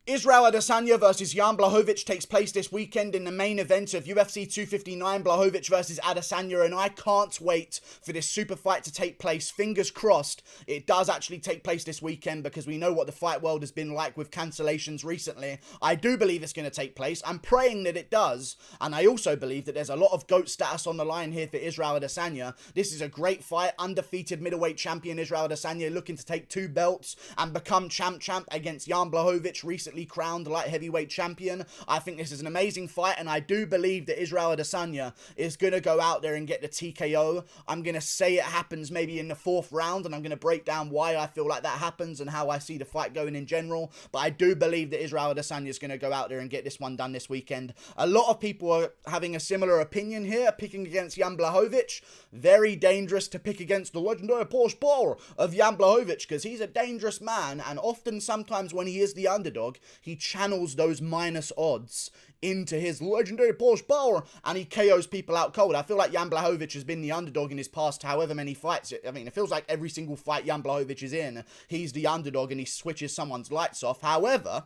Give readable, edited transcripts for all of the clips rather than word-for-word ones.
Israel Adesanya versus Jan Blachowicz takes place this weekend in the main event of UFC 259, Blachowicz versus Adesanya, and I can't wait for this super fight to take place. Fingers crossed it does actually take place this weekend, because we know what the fight world has been like with cancellations recently. I do believe it's going to take place. I'm praying that it does, and I also believe that there's a lot of GOAT status on the line here for Israel Adesanya. This is a great fight. Undefeated middleweight champion Israel Adesanya looking to take 2 belts and become champ against Jan Blachowicz, recently crowned light heavyweight champion. I think this is an amazing fight, and I do believe that Israel Adesanya is going to go out there and get the TKO. I'm going to say it happens maybe in the 4th round, and I'm going to break down why I feel like that happens and how I see the fight going in general. But I do believe that Israel Adesanya is going to go out there and get this one done this weekend. A lot of people are having a similar opinion here, picking against Jan Blachowicz. Very dangerous to pick against the legendary Porsche power of Jan Blachowicz, because he's a dangerous man, and often sometimes when he is the underdog, he channels those minus odds into his legendary Porsche power, and he KOs people out cold. I feel like Jan Blachowicz has been the underdog in his past however many fights. I mean, it feels like every single fight Jan Blachowicz is in, he's the underdog and he switches someone's lights off. However,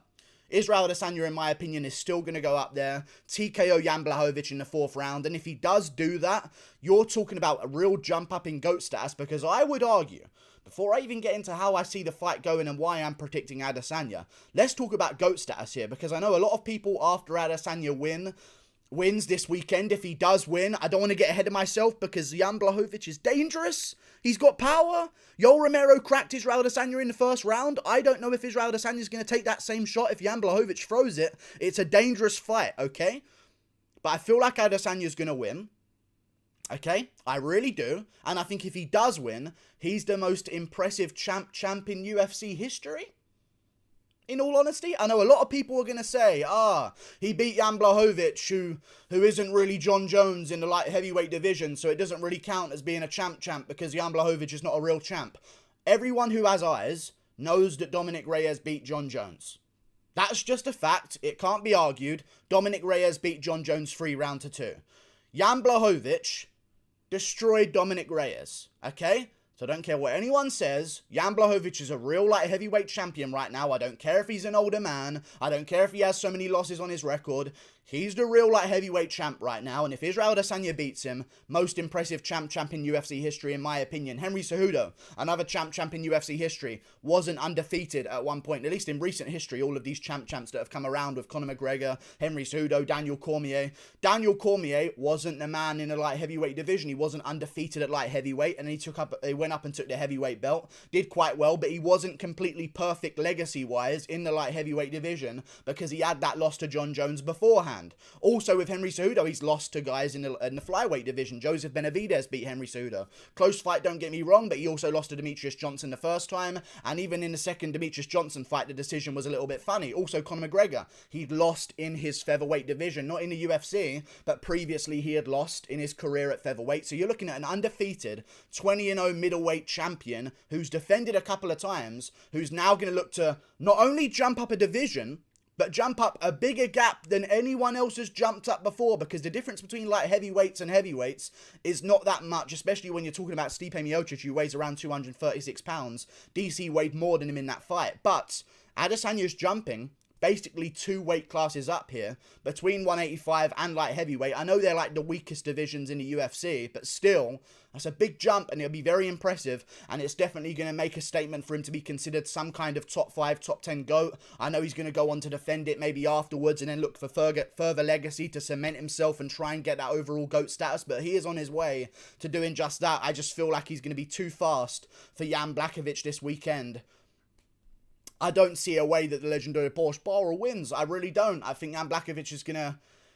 Israel Adesanya, in my opinion, is still going to go up there, TKO Jan Blachowicz in the 4th round, and if he does do that, you're talking about a real jump up in GOAT status, because I would argue, before I even get into how I see the fight going and why I'm predicting Adesanya, let's talk about GOAT status here, because I know a lot of people after Adesanya wins this weekend, if he does win, I don't want to get ahead of myself, because Jan Blachowicz is dangerous. He's got power. Yoel Romero cracked Israel Adesanya in the 1st round. I don't know if Israel Adesanya is going to take that same shot if Jan Blachowicz throws it. It's a dangerous fight, okay? But I feel like Adesanya is going to win. Okay? I really do. And I think if he does win, he's the most impressive champ in UFC history. In all honesty, I know a lot of people are going to say, he beat Jan Blachowicz, who isn't really John Jones in the light heavyweight division, so it doesn't really count as being a champ because Jan Blachowicz is not a real champ. Everyone who has eyes knows that Dominic Reyes beat John Jones. That's just a fact. It can't be argued. Dominic Reyes beat John Jones 3-2. Jan Blachowicz destroyed Dominic Reyes, okay? So I don't care what anyone says. Jan Blachowicz is a real light heavyweight champion right now. I don't care if he's an older man. I don't care if he has so many losses on his record. He's the real light heavyweight champ right now, and if Israel Adesanya beats him, most impressive champ in UFC history, in my opinion. Henry Cejudo, another champ in UFC history, wasn't undefeated at one point, at least in recent history. All of these champs that have come around with Conor McGregor, Henry Cejudo, Daniel Cormier. Daniel Cormier wasn't the man in the light heavyweight division. He wasn't undefeated at light heavyweight, and he went up and took the heavyweight belt. Did quite well, but he wasn't completely perfect legacy-wise in the light heavyweight division, because he had that loss to John Jones beforehand. Also with Henry Cejudo, he's lost to guys in the flyweight division. Joseph Benavidez beat Henry Cejudo. Close fight, don't get me wrong, but he also lost to Demetrius Johnson the first time, and even in the second Demetrius Johnson fight, the decision was a little bit funny. Also Conor McGregor, he'd lost in his featherweight division, not in the UFC, but previously he had lost in his career at featherweight. So you're looking at an undefeated 20-0 middleweight champion who's defended a couple of times, who's now going to look to not only jump up a division, but jump up a bigger gap than anyone else has jumped up before, because the difference between light heavyweights and heavyweights is not that much, especially when you're talking about Stipe Miocic, who weighs around 236 pounds. DC weighed more than him in that fight, but Adesanya's jumping basically 2 weight classes up here, between 185 and light heavyweight. I know they're like the weakest divisions in the UFC, but still, that's a big jump, and it'll be very impressive, and it's definitely going to make a statement for him to be considered some kind of top 5, top 10 GOAT. I know he's going to go on to defend it maybe afterwards, and then look for further legacy to cement himself and try and get that overall GOAT status, but he is on his way to doing just that. I just feel like he's going to be too fast for Jan Blachowicz this weekend. I don't see a way that the legendary Porsche Power wins. I really don't. I think Jan Blachowicz is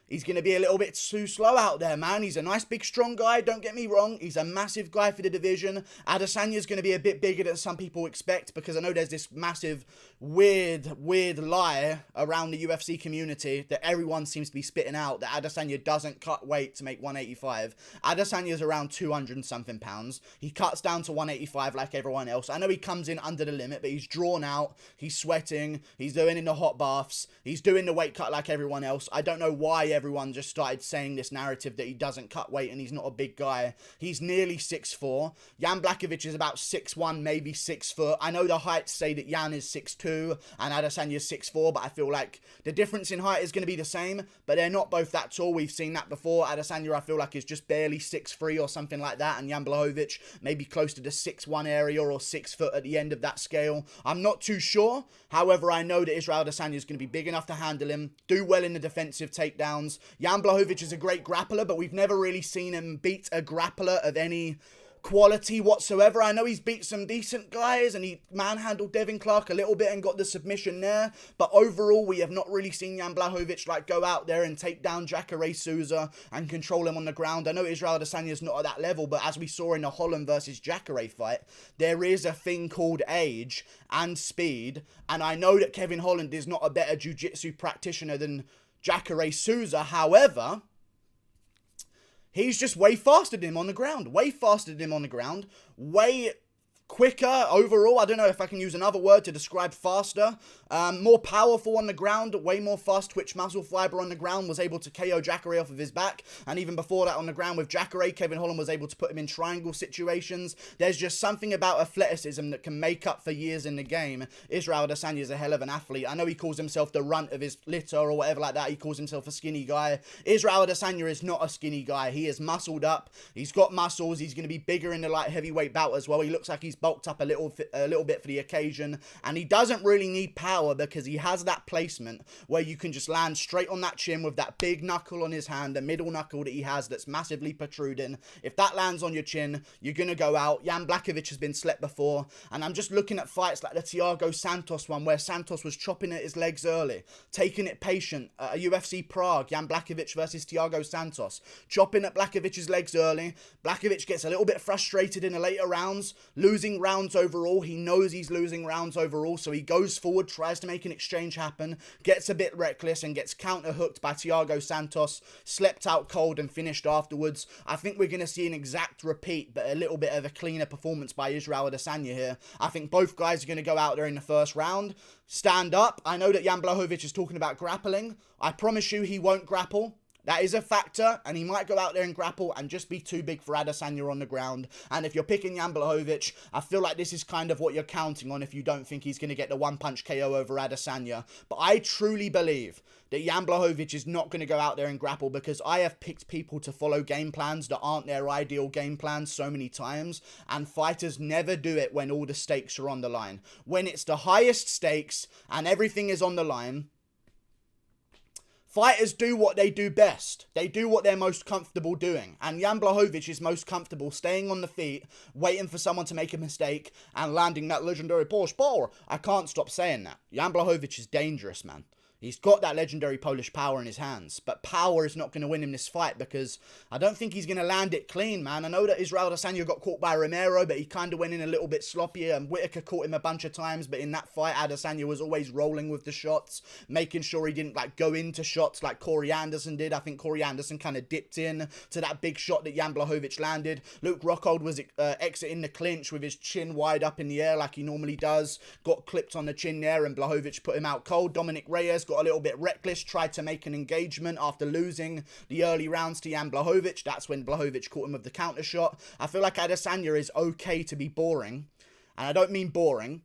he's going to be a little bit too slow out there, man. He's a nice, big, strong guy, don't get me wrong. He's a massive guy for the division. Adesanya's going to be a bit bigger than some people expect, because I know there's this massive, weird lie around the UFC community that everyone seems to be spitting out, that Adesanya doesn't cut weight to make 185. Adesanya's around 200 and something pounds. He cuts down to 185 like everyone else. I know he comes in under the limit, but he's drawn out, he's sweating, he's doing in the hot baths, he's doing the weight cut like everyone else. I don't know why everyone just started saying this narrative that he doesn't cut weight and he's not a big guy. He's nearly 6'4". Jan Blachowicz is about 6'1", maybe 6 foot. I know the heights say that Jan is 6'2", and Adesanya is 6'4", but I feel like the difference in height is going to be the same, but they're not both that tall. We've seen that before. Adesanya, I feel like, is just barely 6'3" or something like that, and Jan Blachowicz maybe close to the 6'1" area or 6 foot at the end of that scale. I'm not too sure. However, I know that Israel Adesanya is going to be big enough to handle him, do well in the defensive takedowns. Jan Blachowicz is a great grappler, but we've never really seen him beat a grappler of any quality whatsoever. I know he's beat some decent guys and he manhandled Devin Clark a little bit and got the submission there, but overall we have not really seen Jan Blachowicz like go out there and take down Jacare Souza and control him on the ground. I know Israel Adesanya is not at that level, but as we saw in the Holland versus Jacare fight, there is a thing called age and speed, and I know that Kevin Holland is not a better jiu-jitsu practitioner than Jacare Souza. However, he's just way faster than him on the ground. Way faster than him on the ground. Way quicker overall. I don't know if I can use another word to describe faster. More powerful on the ground. Way more fast twitch muscle fiber on the ground. Was able to KO Jacare off of his back. And even before that on the ground with Jacare, Kevin Holland was able to put him in triangle situations. There's just something about athleticism that can make up for years in the game. Israel Adesanya is a hell of an athlete. I know he calls himself the runt of his litter or whatever like that. He calls himself a skinny guy. Israel Adesanya is not a skinny guy. He is muscled up. He's got muscles. He's going to be bigger in the light heavyweight bout as well. He looks like he's bulked up a little bit for the occasion, and he doesn't really need power because he has that placement where you can just land straight on that chin with that big knuckle on his hand, the middle knuckle that he has that's massively protruding. If that lands on your chin, you're going to go out. Jan Blachowicz has been slept before, and I'm just looking at fights like the Thiago Santos one where Santos was chopping at his legs early, taking it patient. UFC Prague, Jan Blachowicz versus Thiago Santos, chopping at Blachowicz's legs early. Blachowicz gets a little bit frustrated in the later rounds, losing rounds overall. He knows he's losing rounds overall, so he goes forward, tries to make an exchange happen, gets a bit reckless and gets counter hooked by Thiago Santos, slept out cold and finished afterwards. I think we're going to see an exact repeat, but a little bit of a cleaner performance by Israel Adesanya here. I think both guys are going to go out there in the first round, stand up. I know that Jan Blachowicz is talking about grappling. I promise you he won't grapple. That is a factor, and he might go out there and grapple and just be too big for Adesanya on the ground. And if you're picking Jan Blachowicz, I feel like this is kind of what you're counting on if you don't think he's going to get the one-punch KO over Adesanya. But I truly believe that Jan Blachowicz is not going to go out there and grapple, because I have picked people to follow game plans that aren't their ideal game plans so many times, and fighters never do it when all the stakes are on the line. When it's the highest stakes and everything is on the line, fighters do what they do best. They do what they're most comfortable doing. And Jan Blachowicz is most comfortable staying on the feet, waiting for someone to make a mistake, and landing that legendary Polish power. I can't stop saying that. Jan Blachowicz is dangerous, man. He's got that legendary Polish power in his hands, but power is not going to win him this fight, because I don't think he's going to land it clean, man. I know that Israel Adesanya got caught by Romero, but he kind of went in a little bit sloppy, and Whitaker caught him a bunch of times, but in that fight, Adesanya was always rolling with the shots, making sure he didn't go into shots like Corey Anderson did. I think Corey Anderson kind of dipped in to that big shot that Jan Blachowicz landed. Luke Rockhold was exiting the clinch with his chin wide up in the air like he normally does, got clipped on the chin there, and Blachowicz put him out cold. Dominic Reyes got a little bit reckless, tried to make an engagement after losing the early rounds to Jan Blachowicz. That's when Blachowicz caught him with the counter shot. I feel like Adesanya is okay to be boring, and I don't mean boring,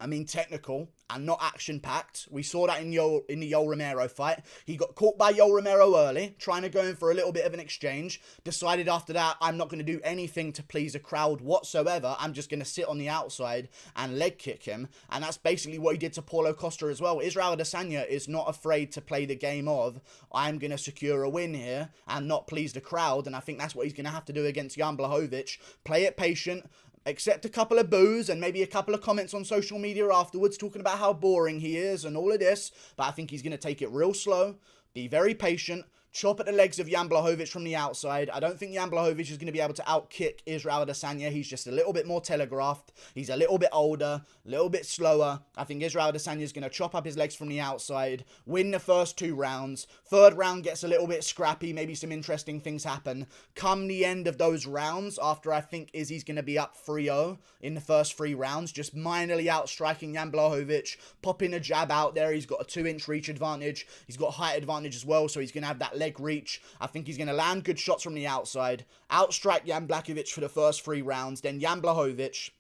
I mean technical and not action-packed. We saw that in the Yoel Romero fight. He got caught by Yoel Romero early, trying to go in for a little bit of an exchange. Decided after that, I'm not going to do anything to please a crowd whatsoever. I'm just going to sit on the outside and leg kick him. And that's basically what he did to Paulo Costa as well. Israel Adesanya is not afraid to play the game of, I'm going to secure a win here and not please the crowd. And I think that's what he's going to have to do against Jan Blachowicz. Play it patient, accept a couple of boos and maybe a couple of comments on social media afterwards talking about how boring he is and all of this, but I think he's going to take it real slow, be very patient, chop at the legs of Jan Blachowicz from the outside. I don't think Jan Blachowicz is going to be able to outkick Israel Adesanya. He's just a little bit more telegraphed. He's a little bit older, a little bit slower. I think Israel Adesanya is going to chop up his legs from the outside, win the first 2 rounds. Third round gets a little bit scrappy. Maybe some interesting things happen. Come the end of those rounds, after I think Izzy's going to be up 3-0 in the first 3 rounds, just minorly outstriking Jan Blachowicz, popping a jab out there. He's got a 2-inch reach advantage. He's got height advantage as well, so he's going to have that leg reach. I think he's going to land good shots from the outside, outstrike Jan Blachowicz for the first 3 rounds. Then Jan Blachowicz,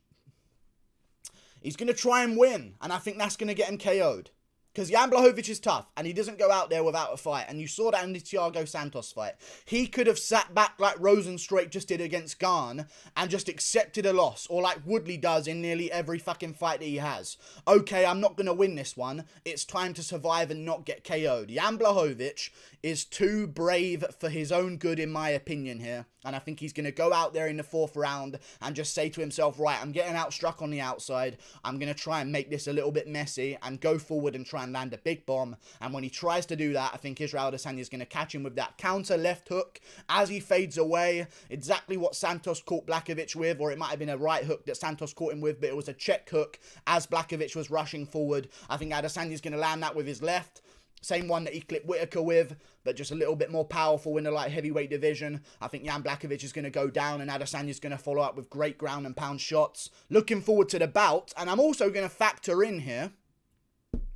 he's going to try and win, and I think that's going to get him KO'd. Because Jan Blachowicz is tough, and he doesn't go out there without a fight. And you saw that in the Thiago Santos fight. He could have sat back like Rosenstruik just did against Garn and just accepted a loss. Or like Woodley does in nearly every fucking fight that he has. Okay, I'm not going to win this one. It's time to survive and not get KO'd. Jan Blachowicz is too brave for his own good, in my opinion, here. And I think he's going to go out there in the 4th round and just say to himself, right, I'm getting outstruck on the outside. I'm going to try and make this a little bit messy and go forward and try and land a big bomb. And when he tries to do that, I think Israel Adesanya is going to catch him with that counter left hook as he fades away. Exactly what Santos caught Blachowicz with, or it might have been a right hook that Santos caught him with, but it was a check hook as Blachowicz was rushing forward. I think Adesanya is going to land that with his left. Same one that he clipped Whitaker with, but just a little bit more powerful in the light heavyweight division. I think Jan Blachowicz is going to go down, and Adesanya is going to follow up with great ground and pound shots. Looking forward to the bout, and I'm also going to factor in here.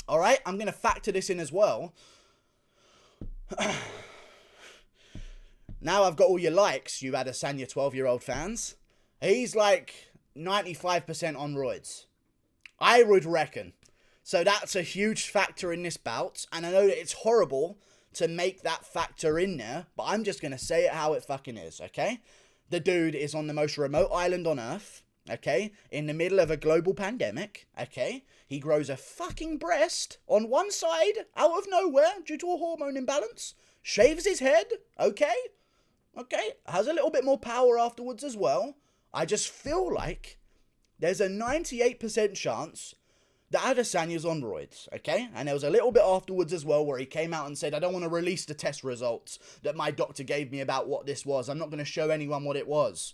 Alright, I'm going to factor this in as well. Now I've got all your likes, you Adesanya 12-year-old fans. He's like 95% on roids, I would reckon. So that's a huge factor in this bout. And I know that it's horrible to make that factor in there, but I'm just going to say it how it fucking is, okay? The dude is on the most remote island on Earth, okay? In the middle of a global pandemic, okay? He grows a fucking breast on one side out of nowhere due to a hormone imbalance. Shaves his head, okay? Okay? Has a little bit more power afterwards as well. I just feel like there's a 98% chance that Adesanya's on roids, okay? And there was a little bit afterwards as well where he came out and said, I don't want to release the test results that my doctor gave me about what this was. I'm not going to show anyone what it was.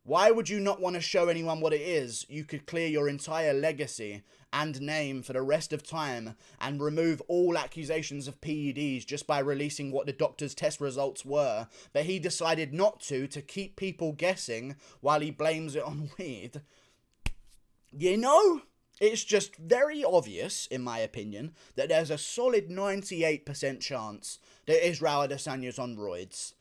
Why would you not want to show anyone what it is? You could clear your entire legacy and name for the rest of time and remove all accusations of PEDs just by releasing what the doctor's test results were. But he decided not to keep people guessing while he blames it on weed. You know? It's just very obvious, in my opinion, that there's a solid 98% chance that Israel Adesanya's on roids.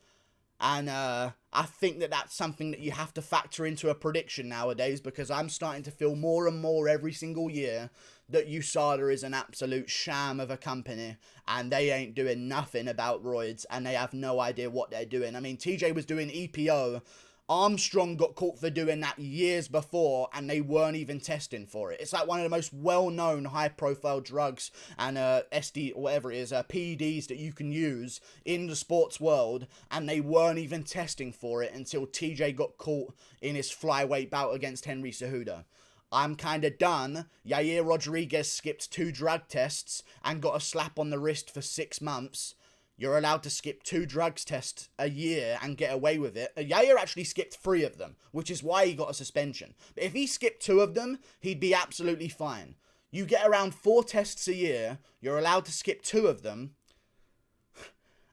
And I think that that's something that you have to factor into a prediction nowadays, because I'm starting to feel more and more every single year that USADA is an absolute sham of a company and they ain't doing nothing about roids and they have no idea what they're doing. I mean, TJ was doing EPO. Armstrong got caught for doing that years before and they weren't even testing for it. It's like one of the most well-known high-profile drugs and SD, or whatever it is, PEDs that you can use in the sports world, and they weren't even testing for it until TJ got caught in his flyweight bout against Henry Cejudo. I'm kind of done. Yair Rodriguez skipped 2 drug tests and got a slap on the wrist for 6 months. You're allowed to skip 2 drugs tests a year and get away with it. Yair actually skipped 3 of them, which is why he got a suspension. But if he skipped 2 of them, he'd be absolutely fine. You get around 4 tests a year, you're allowed to skip 2 of them.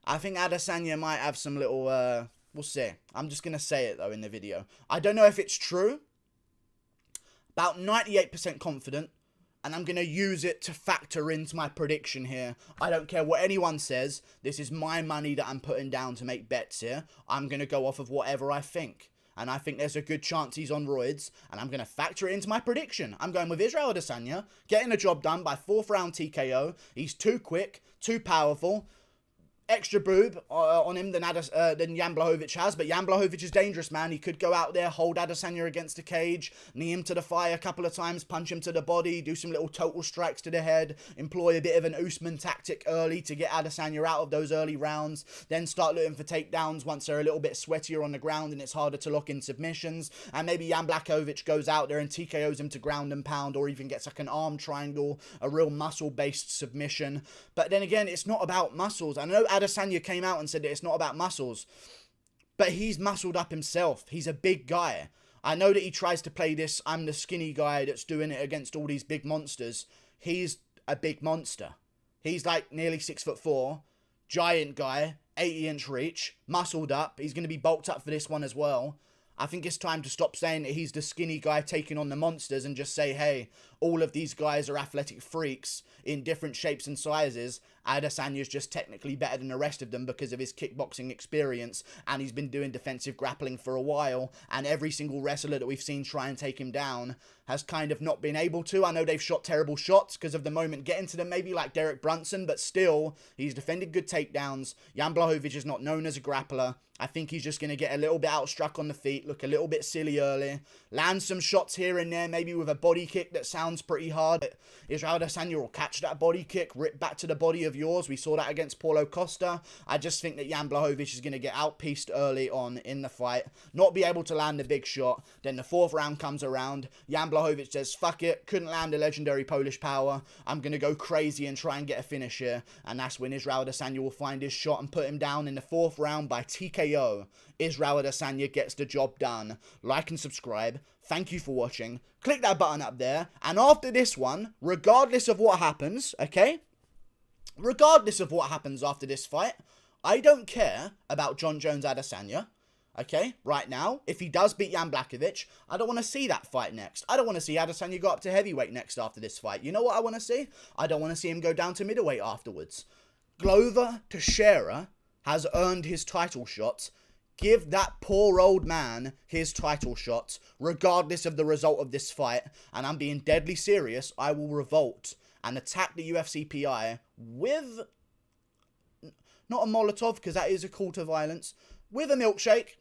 I think Adesanya might have some little, we'll see. I'm just going to say it, though, in the video. I don't know if it's true. About 98% confident. And I'm going to use it to factor into my prediction here. I don't care what anyone says. This is my money that I'm putting down to make bets here. I'm going to go off of whatever I think. And I think there's a good chance he's on roids. And I'm going to factor it into my prediction. I'm going with Israel Adesanya, getting the job done by 4th round TKO. He's too quick, too powerful. Extra boob on him than Jan Blachowicz has, but Jan Blachowicz is dangerous, man. He could go out there, hold Adesanya against the cage, knee him to the thigh a couple of times, punch him to the body, do some little total strikes to the head, employ a bit of an Usman tactic early to get Adesanya out of those early rounds, then start looking for takedowns once they're a little bit sweatier on the ground and it's harder to lock in submissions, and maybe Jan Blachowicz goes out there and TKOs him to ground and pound, or even gets like an arm triangle, a real muscle-based submission. But then again, it's not about muscles. I know Adesanya came out and said that it's not about muscles. But he's muscled up himself. He's a big guy. I know that he tries to play this, I'm the skinny guy that's doing it against all these big monsters. He's a big monster. He's like nearly 6'4", giant guy, 80-inch reach, muscled up. He's going to be bulked up for this one as well. I think it's time to stop saying that he's the skinny guy taking on the monsters and just say, hey, all of these guys are athletic freaks in different shapes and sizes. Adesanya's just technically better than the rest of them because of his kickboxing experience, and he's been doing defensive grappling for a while, and every single wrestler that we've seen try and take him down has kind of not been able to. I know they've shot terrible shots because of the moment getting to them, maybe like Derek Brunson, but still, he's defended good takedowns. Jan Blachowicz is not known as a grappler. I think he's just going to get a little bit outstruck on the feet, look a little bit silly early, land some shots here and there, maybe with a body kick that sounds pretty hard. Israel Adesanya will catch that body kick, rip back to the body of yours. We saw that against Paulo Costa. I just think that Jan Blachowicz is going to get outpieced early on in the fight, not be able to land a big shot. Then the fourth round comes around. Jan Blachowicz says, fuck it, couldn't land a legendary Polish power. I'm going to go crazy and try and get a finish here. And that's when Israel Adesanya will find his shot and put him down in the fourth round by TKO. Israel Adesanya gets the job done. Like and subscribe. Thank you for watching. Click that button up there. And after this one, regardless of what happens, okay? Regardless of what happens after this fight, I don't care about John Jones Adesanya. Okay, right now, if he does beat Jan Blachowicz, I don't want to see that fight next. I don't want to see Adesanya go up to heavyweight next after this fight. You know what I want to see? I don't want to see him go down to middleweight afterwards. Glover Teixeira has earned his title shot. Give that poor old man his title shot, regardless of the result of this fight. And I'm being deadly serious. I will revolt and attack the UFC PI with, not a Molotov, because that is a call to violence, with a milkshake.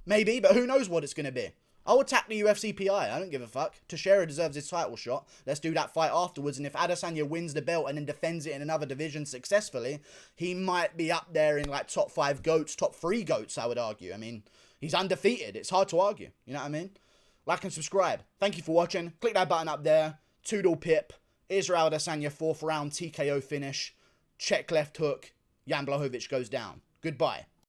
Maybe, but who knows what it's going to be. I'll attack the UFC PI. I don't give a fuck. Teixeira deserves his title shot. Let's do that fight afterwards. And if Adesanya wins the belt and then defends it in another division successfully, he might be up there in like top 5 GOATs, top 3 GOATs, I would argue. I mean, he's undefeated. It's hard to argue. You know what I mean? Like and subscribe. Thank you for watching. Click that button up there. Toodle pip. Israel Adesanya 4th round TKO finish. Check left hook. Jan Blachowicz goes down. Goodbye.